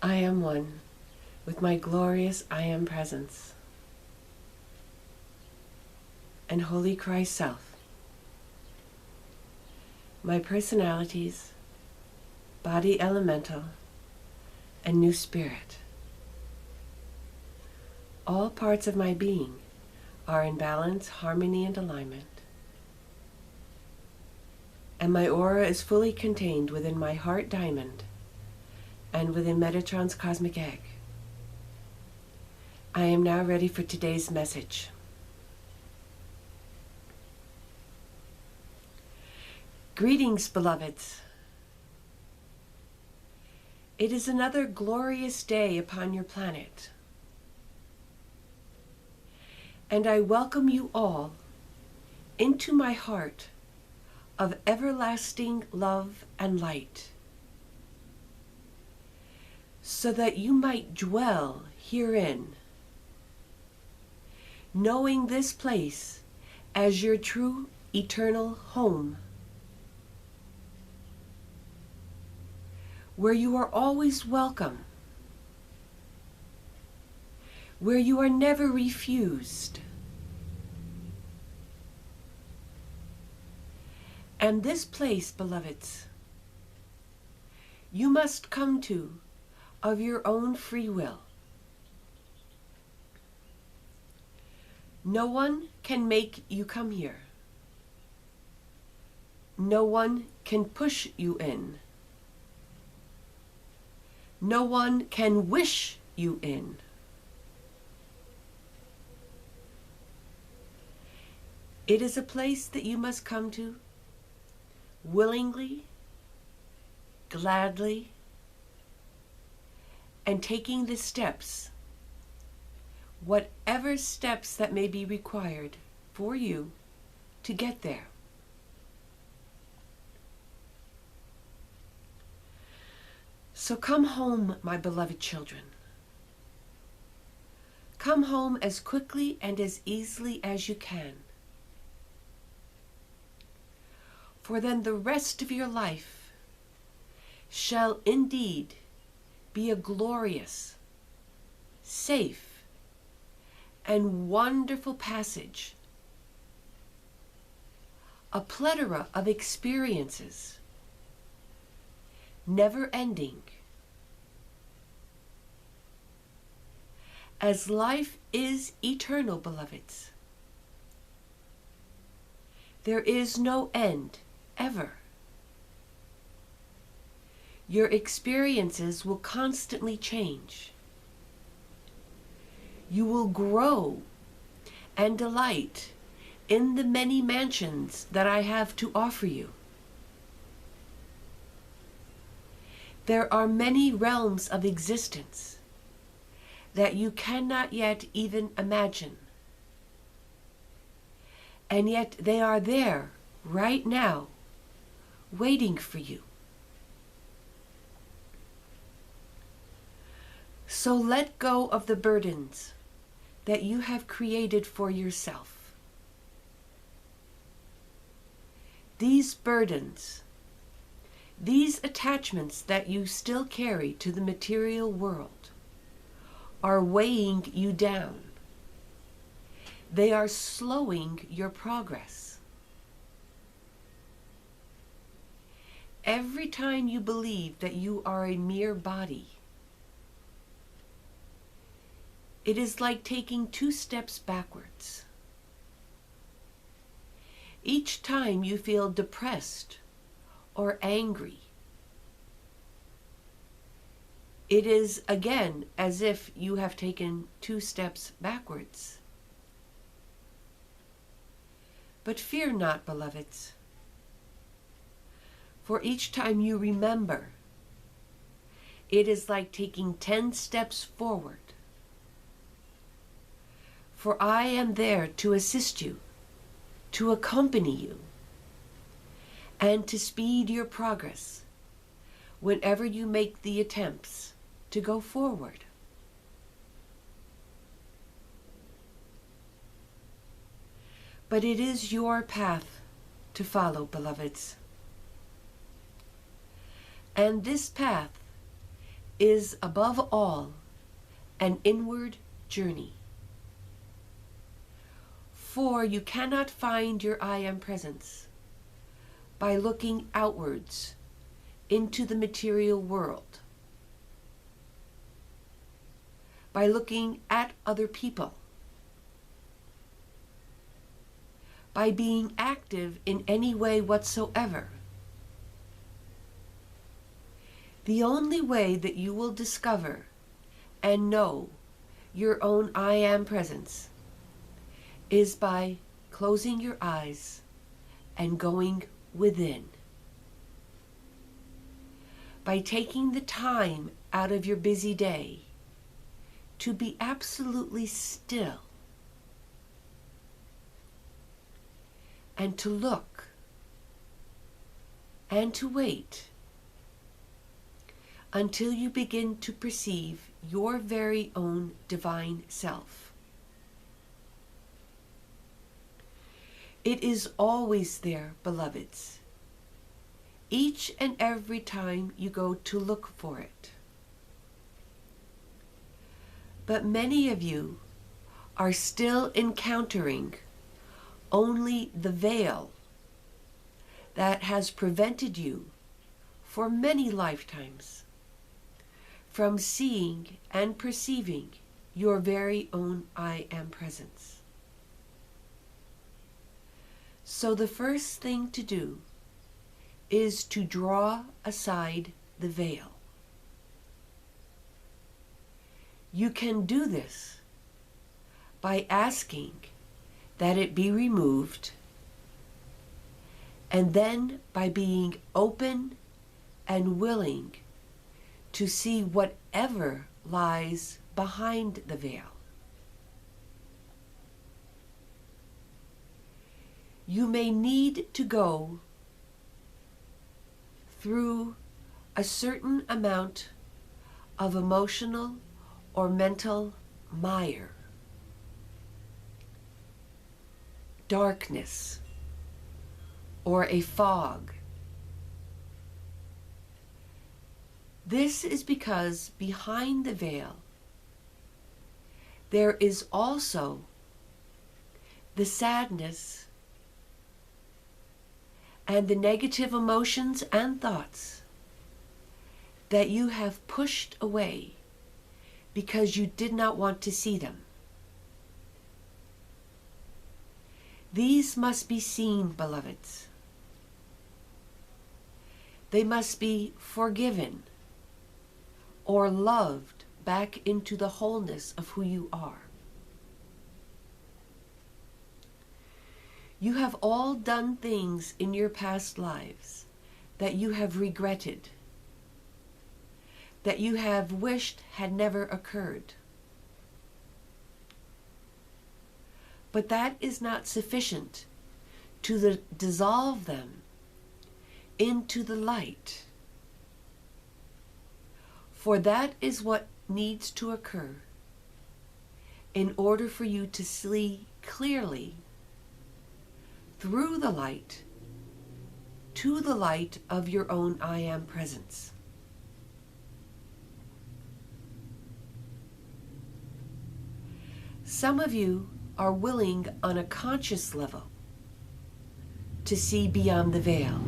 I am one with my glorious I am presence and Holy Christ Self. My personalities, body elemental, and new spirit. All parts of my being are in balance, harmony, and alignment. And my aura is fully contained within my heart diamond and within Metatron's cosmic egg. I am now ready for today's message. Greetings, beloveds. It is another glorious day upon your planet. And I welcome you all into my heart of everlasting love and light, so that you might dwell herein, knowing this place as your true eternal home, where you are always welcome, where you are never refused. And this place, beloveds, you must come to of your own free will. No one can make you come here. No one can push you in. No one can wish you in. It is a place that you must come to willingly, gladly, and taking the steps, whatever steps that may be required for you to get there. So come home, my beloved children. Come home as quickly and as easily as you can. For then the rest of your life shall indeed be a glorious, safe, and wonderful passage, a plethora of experiences, never ending. As life is eternal, beloveds, there is no end, ever. Your experiences will constantly change. You will grow and delight in the many mansions that I have to offer you. There are many realms of existence that you cannot yet even imagine. And yet they are there right now, waiting for you. So let go of the burdens that you have created for yourself. These burdens, these attachments that you still carry to the material world, are weighing you down. They are slowing your progress. Every time you believe that you are a mere body, it is like taking 2 steps backwards. Each time you feel depressed or angry, it is again as if you have taken 2 steps backwards. But fear not, beloveds, for each time you remember, it is like taking 10 steps forward. For I am there to assist you, to accompany you, and to speed your progress whenever you make the attempts to go forward. But it is your path to follow, beloveds. And this path is above all an inward journey. For you cannot find your I Am Presence by looking outwards into the material world, by looking at other people, by being active in any way whatsoever. The only way that you will discover and know your own I Am Presence is by closing your eyes and going within. By taking the time out of your busy day to be absolutely still and to look and to wait until you begin to perceive your very own divine self. It is always there, beloveds, each and every time you go to look for it. But many of you are still encountering only the veil that has prevented you for many lifetimes from seeing and perceiving your very own I Am Presence. So the first thing to do is to draw aside the veil. You can do this by asking that it be removed, and then by being open and willing to see whatever lies behind the veil. You may need to go through a certain amount of emotional or mental mire, darkness, or a fog. This is because behind the veil there is also the sadness and the negative emotions and thoughts that you have pushed away because you did not want to see them. These must be seen, beloveds. They must be forgiven or loved back into the wholeness of who you are. You have all done things in your past lives that you have regretted, that you have wished had never occurred. But that is not sufficient to dissolve them into the light. For that is what needs to occur in order for you to see clearly through the light to the light of your own I Am Presence. Some of you are willing on a conscious level to see beyond the veil,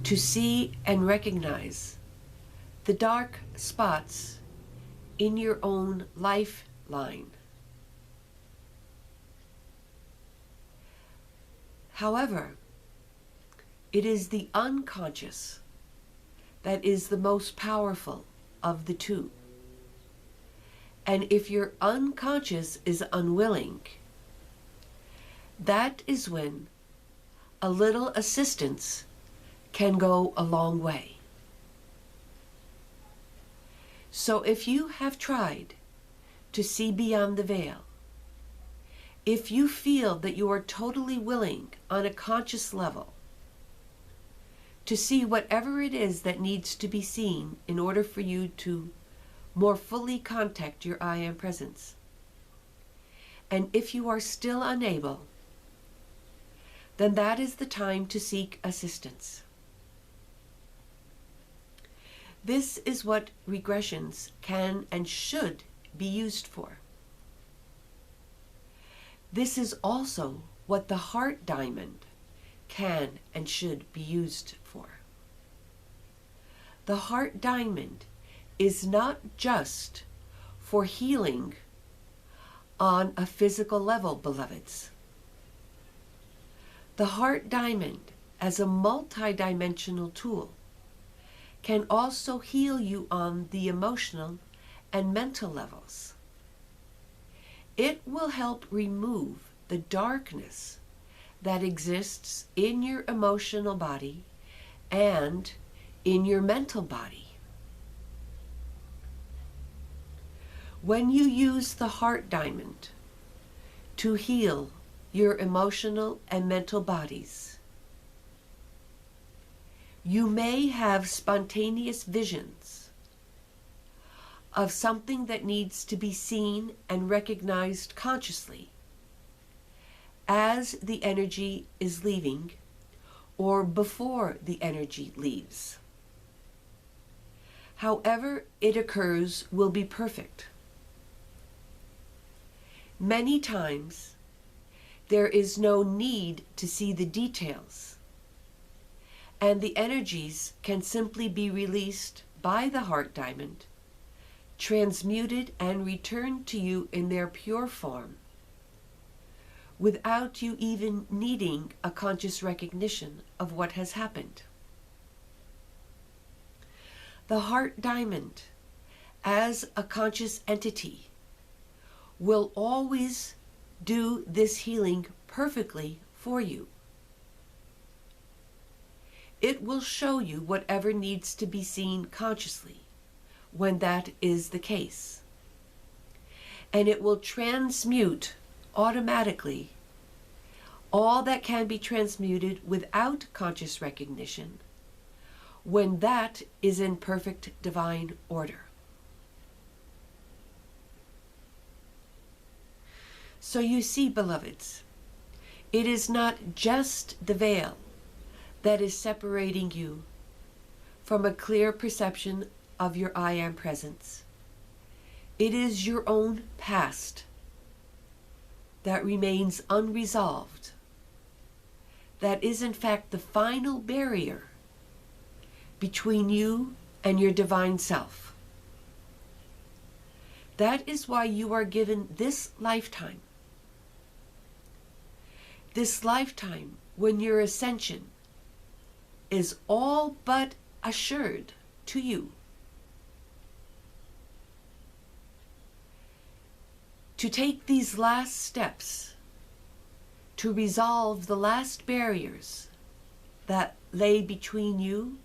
to see and recognize the dark spots in your own lifeline. However, it is the unconscious that is the most powerful of the two. And if your unconscious is unwilling, that is when a little assistance can go a long way. So if you have tried to see beyond the veil, if you feel that you are totally willing on a conscious level to see whatever it is that needs to be seen in order for you to more fully contact your I Am Presence, and if you are still unable, then that is the time to seek assistance. This is what regressions can and should be used for. This is also what the heart diamond can and should be used for. The heart diamond is not just for healing on a physical level, beloveds. The heart diamond, as a multidimensional tool, can also heal you on the emotional and mental levels. It will help remove the darkness that exists in your emotional body and in your mental body. When you use the heart diamond to heal your emotional and mental bodies, you may have spontaneous visions of something that needs to be seen and recognized consciously as the energy is leaving or before the energy leaves. However it occurs will be perfect. Many times there is no need to see the details, and the energies can simply be released by the heart diamond, transmuted and returned to you in their pure form, without you even needing a conscious recognition of what has happened. The heart diamond, as a conscious entity, will always do this healing perfectly for you. It will show you whatever needs to be seen consciously when that is the case. And it will transmute automatically all that can be transmuted without conscious recognition when that is in perfect divine order. So you see, beloveds, it is not just the veil that is separating you from a clear perception of your I Am presence. It is your own past that remains unresolved, that is in fact the final barrier between you and your divine self. That is why you are given this lifetime. This lifetime when your ascension is all but assured to you. To take these last steps to resolve the last barriers that lay between you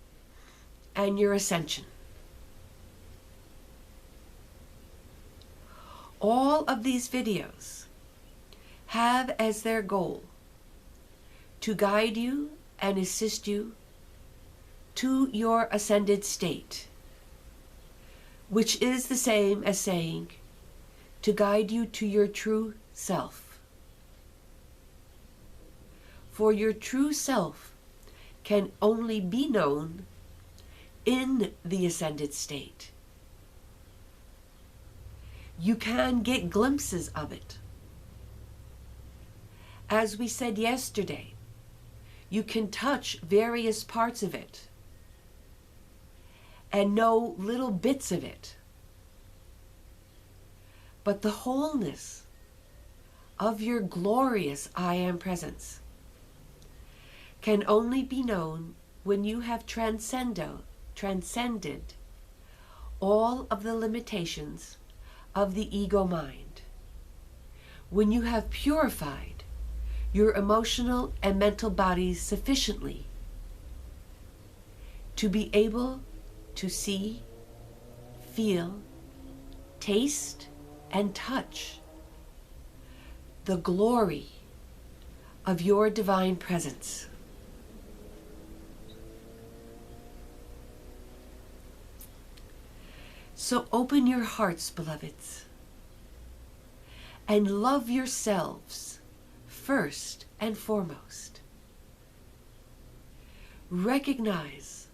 and your ascension. All of these videos have as their goal to guide you and assist you to your ascended state, which is the same as saying to guide you to your true self. For your true self can only be known in the ascended state. You can get glimpses of it. As we said yesterday, you can touch various parts of it and know little bits of it. But the wholeness of your glorious I Am presence can only be known when you have transcended all of the limitations of the ego mind, when you have purified your emotional and mental bodies sufficiently to be able to see, feel, taste, and touch the glory of your divine presence. So open your hearts, beloveds, and love yourselves first and foremost. Recognize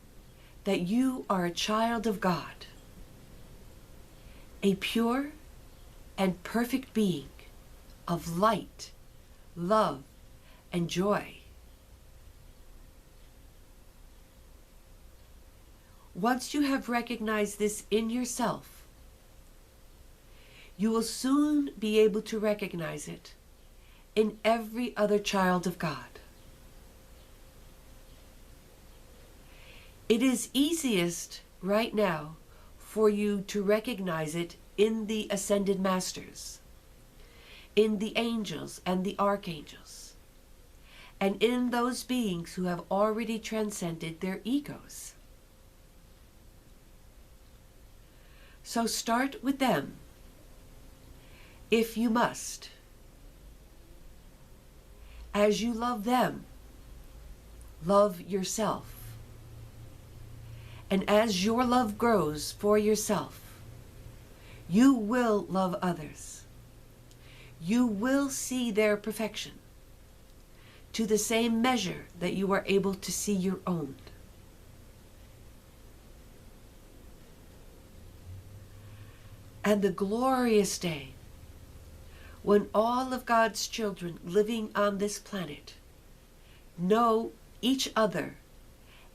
that you are a child of God, a pure and perfect being of light, love, and joy. Once you have recognized this in yourself, you will soon be able to recognize it in every other child of God. It is easiest right now for you to recognize it in the ascended masters, in the angels and the archangels, and in those beings who have already transcended their egos. So start with them, if you must. As you love them, love yourself. And as your love grows for yourself, you will love others. You will see their perfection to the same measure that you are able to see your own. And the glorious day when all of God's children living on this planet know each other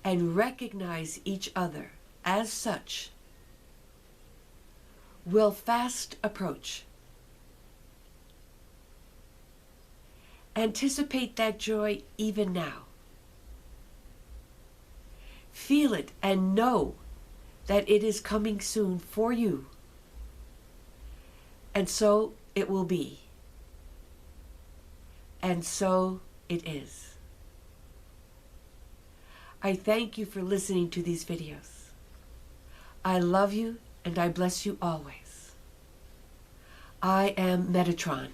and recognize each other as such will fast approach. Anticipate that joy even now. Feel it and know that it is coming soon for you. And so it will be. And so it is. I thank you for listening to these videos. I love you and I bless you always. I am Metatron.